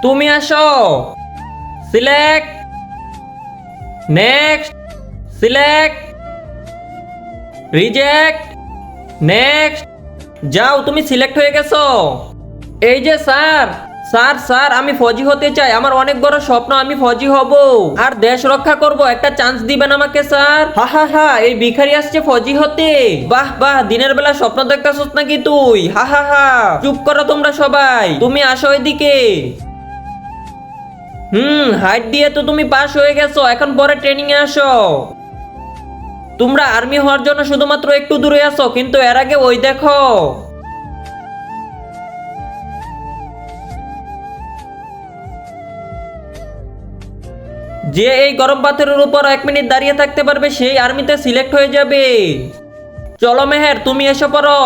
তুমি আসো। Select. Next. Select. Reject. Next. যাও, তুমি সিলেক্ট হয়ে গেছো। এই যে স্যার, স্যার স্যার আমি ফৌজি হতে চাই। আমার অনেক বড় স্বপ্ন, আমি ফৌজি হব আর দেশ রক্ষা করব। একটা চান্স দিবেন আমাকে স্যার? হা হা হা, এই ভিখারি আসছে ফৌজি হতে। বাহ বাহ, দিনের বেলা স্বপ্ন দেখতেছস নাকি তুই? হা হা হা, চুপ করো তোমরা সবাই, তুমি আসো এদিকে। হাইট দিয়ে তো তুমি পাস হয়ে গেছো, এখন পরে ট্রেনিং এ আসো। তোমরা আর্মি হওয়ার জন্য শুধুমাত্র একটু দূরে আছো, কিন্তু এর আগে ওই দেখো। যে এই গরম পাথরের উপর 1 মিনিট দাঁড়িয়ে থাকতে পারবে সেই আর্মিতে সিলেক্ট হয়ে যাবে। চলো মেহের, তুমি এসে পড়ো।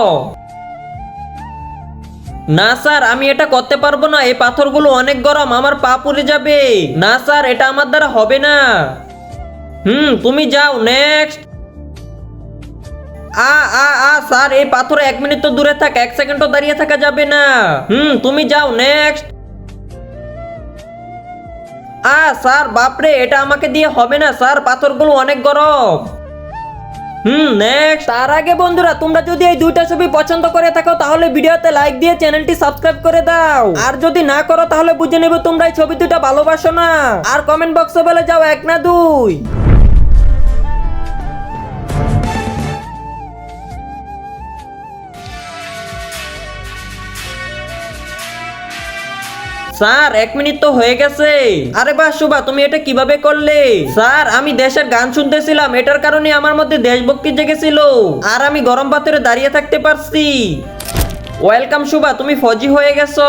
না স্যার, আমি এটা করতে পারবো না, এই পাথরগুলো অনেক গরম, আমার পা পুড়ে যাবে। না স্যার, এটা আমার দ্বারা হবে না। তুমি যাও। নেক্সট। আ আ আ স্যার, এই পাথরে 1 মিনিট তো দূরে থাক, 1 সেকেন্ডও দাঁড়িয়ে থাকা যাবে না। তুমি যাও। নেক্সট। স্যার, বাপরে, এটা আমাকে দিয়ে হবে না স্যার, পাথরগুলো অনেক গরম। নেক্সট। তার আগে বন্ধুরা, তোমরা যদি এই দুইটা ছবি পছন্দ করে থাকো তাহলে ভিডিওতে লাইক দিয়ে চ্যানেলটি সাবস্ক্রাইব করে দাও। আর যদি না করো তাহলে বুঝে নেবে তোমরা এই ছবি দুইটা ভালোবাসো না। আর কমেন্ট বক্সে বলে যাও 1 না 2। স্যার, 1 মিনিট তো হয়ে গেছে। আরে বাহ শুভা, তুমি এটা কিভাবে করলে? স্যার, আমি দেশের গান শুনতেছিলাম, এটার কারণে আমার মধ্যে দেশভক্তি জেগেছিল আর আমি গরম পাথরে দাঁড়িয়ে থাকতে পারছি। ওয়েলকাম শুভা, তুমি ফৌজি হয়ে গেছো।